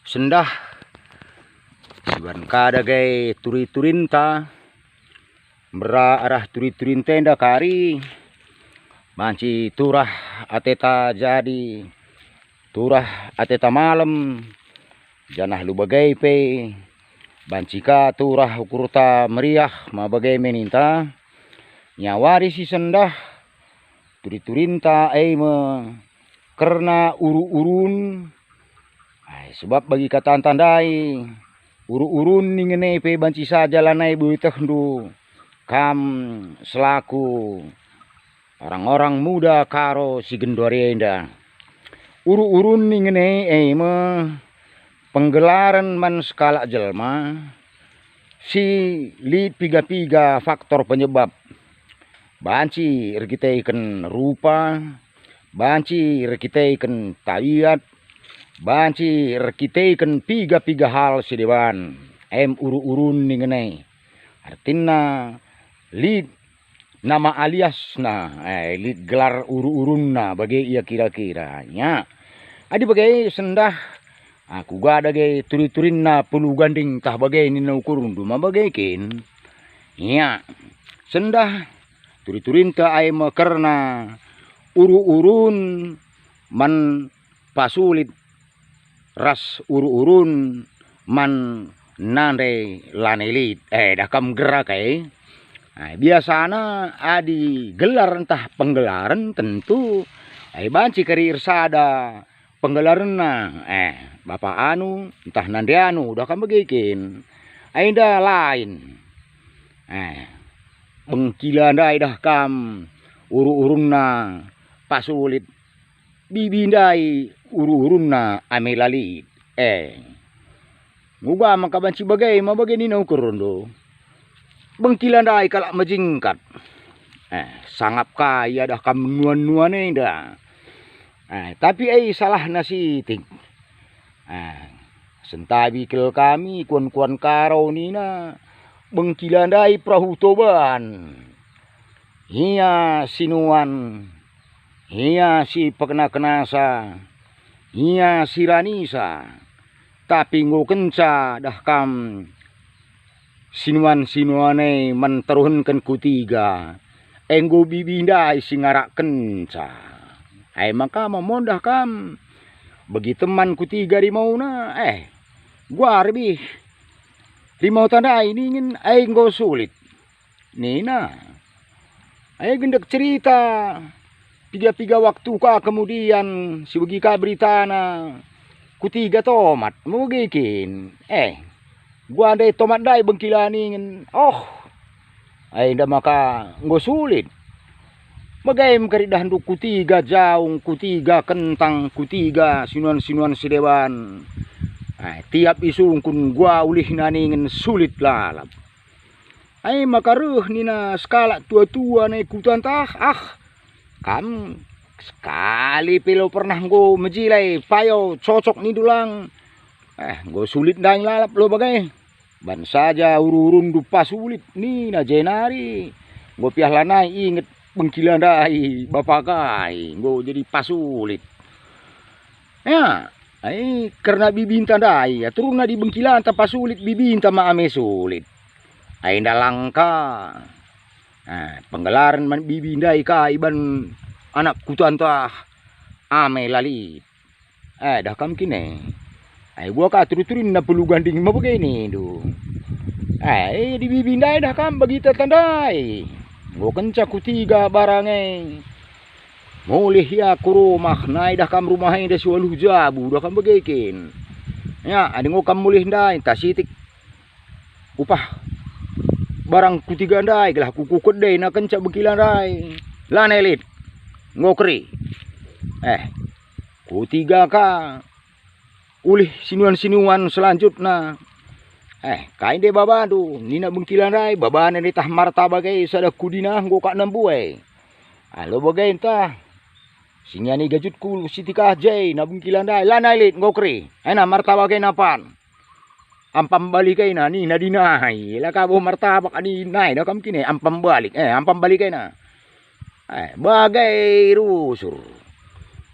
sendah siban kada gay turi-turinta mera arah turi-turin tenda kari manci turah ateta jadi turah ateta malam janah lu bagai pe bancika turah ukurta meriah ma bagai meninta nyawari si sendah turi-turinta me karena uru-urun. Sebab bagi kata tandai uru-urun ningene pe banci saja lanai buitah ndu kam selaku orang-orang muda karo si gendorenda uru-urun ningene me penggelaran man skala jelma si li piga-piga faktor penyebab banci kita ikan rupa banci kita ikan tabiat banci kita ikan piga-piga hal si dewan uru-urun ningene artinya lid nama alias lid gelar uru-urun bagai ia kira-kira nya adi bagai sendah aku gada gay turi-turin pelu ganding tah bagai ni ukurun duma bagai kin nya sendah turi-turin ta ay karena uru-urun man pasulit ras uru-urun man nande lanelit dakam gerak biasana adi gelar entah penggelaran tentu banci kari irsada penggelaran bapak anu entah nande anu dakam begikin ainda lain bengkila ndai dah kam uru-urunna pasulit bibindai uru-urunna amelali nguga maka banci bagai ma bagai ni ukurun do bengkilan dai kalak majingkat sangap kaya dah kam nuan-nuan dah tapi salah nasiting sentabi kel kami kuan-kuan karo nina bengkilan dai perahu toban hiya sinuan hiya si pekena-kenasa hiya si ranisa tapi ngo kenca dah kam sinuan-sinuane menteruhunkan kutiga enggo bibindai singarak kenca maka memondah kam bagi teman kutiga di mauna gua lebih limau tanda ini ingin enggo sulit nina gendek cerita tiga waktu kah kemudian si bagi ka beritana kutiga tomat mau gikin gua andai tomat dai bengkilanin nda maka nggo sulit bagaim karidah nduk kutiga jaung kutiga kentang kutiga sinuan-sinuan sedewan tiap isungkun gua ulih naningin sulit lalap maka ruh nina skala tua-tua na ikutan tah kam sekali pilo pernah nggo mejilai payo cocok ni dulang nggo sulit dai lalap lo bagai ban saja ururun dupa sulit ni na jenari nggo piah lanai inget bengkilan dai bapak kai nggo jadi pasulit karena bibinta dai turun na di bengkilan ta pasulit bibinta ma ame sulit nda langka penggelaran man bibindai ka iban anak kutan tah ame lali dah kam kine gua ka turu-turin na pelu ganding ma begini do di bibindai dah kam bagi tandai gua kenca kutiga barangai mulih ya ku rumah nai dah kam rumah dah sualuh jabu dah kam begikin adi ngo kam mulih ndai tasitik upah barang kutiga ndai gelah kuku kedai na kenca bekilan dai lanelit ngokri kutiga ka ulih sinuan-sinuan selanjutnya kain de babadu nina bengkilan dai babane ni tah marta bagai sada kudina nggo ka nembuai lo bagai entah sinyani gajutku sitika jai na bengkilan dai lanelit ngokri na marta bagai napan ampam balik na ni nadinai la ka bo martabak ani nai da kam kini ampam balik na bagai rusur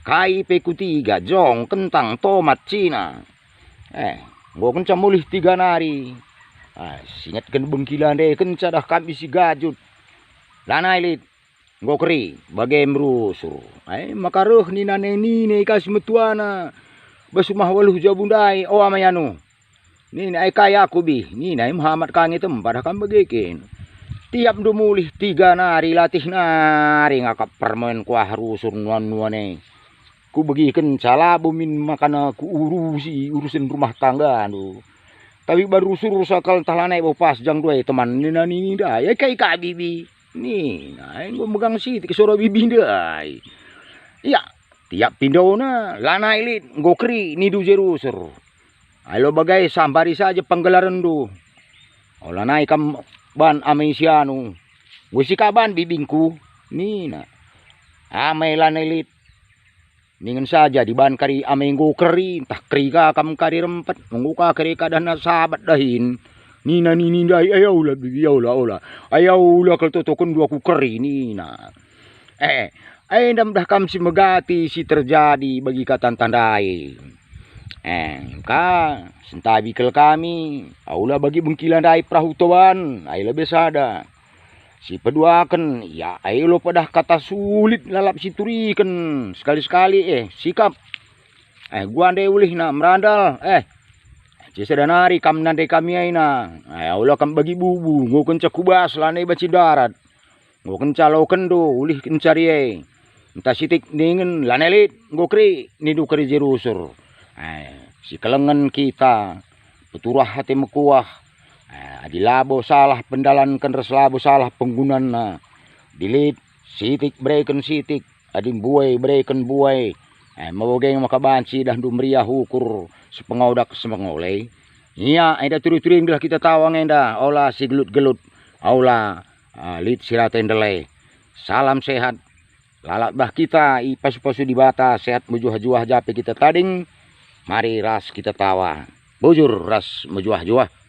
kai pe kutiga jong kentang tomat cina Gua kenca mulih 3 nari. Singat kan bengkilan deh kenca dah kami si gajut. Lana elit. Gua keri bagai merusur. Makaruh ni nane ni kasih metuana. Basumah waluh jabundai o amayanu. Ni nai kaya aku bi. Ni nai Muhammad kangi tempat kan bagikin. Tiap dumulih 3 nari latih nari ngakap permen kuah rusur nuan-nuane. Ku bagikan salah bumin makan aku urusin rumah tangga anu. Tapi baru suruh sakal talanai pas jang dua teman ni dah. Ya kai bibi. Ni nah gua megang sitik suara bibi dah. Ya tiap pindona lana elit gua keri ni du jerusur. Ayo bagai sambari saja penggelaran du. Olah naik kam ban amesianu. Gua sikaban bibingku. Ni nah. Amai lana elit. Ningen saja di ban kari amenggo keri entah keri ka kam kari rempet menguka keri kadana sahabat dahin nina nini dai ayaula bibi ayaula ayaula kalau totokon dua ku keri nina ndam dah kam si megati si terjadi bagi katan tandai ka sentabi kel kami aula bagi bengkilan dai perahu toan ai lebih sada si peduakan ya ayo padah kata sulit lalap siturikan sekali-sekali sikap gua ande ulih na merandal cisedanari kam nande kami aina Allah kam bagi bubu ngo kenca kubas lane baci darat ngo kenca lo kendo ulih kencari entah sitik ningen lanelit ngo kri nidu kri jerusur si kelengan kita peturah hati mekuah dilabo salah pendalankan reslabo salah penggunaan dilit sitik breken sitik adim buai breken buai mawageng makabansi dah dumriah ukur sepengaudak semengolei iya eda turi-turi dah kita tawang enda olah si gelut-gelut aula lit siraten delay salam sehat lalak bah kita ipasu-pasu di bata sehat mujuah-juah jape kita tading mari ras kita tawa bujur ras mujuah-juah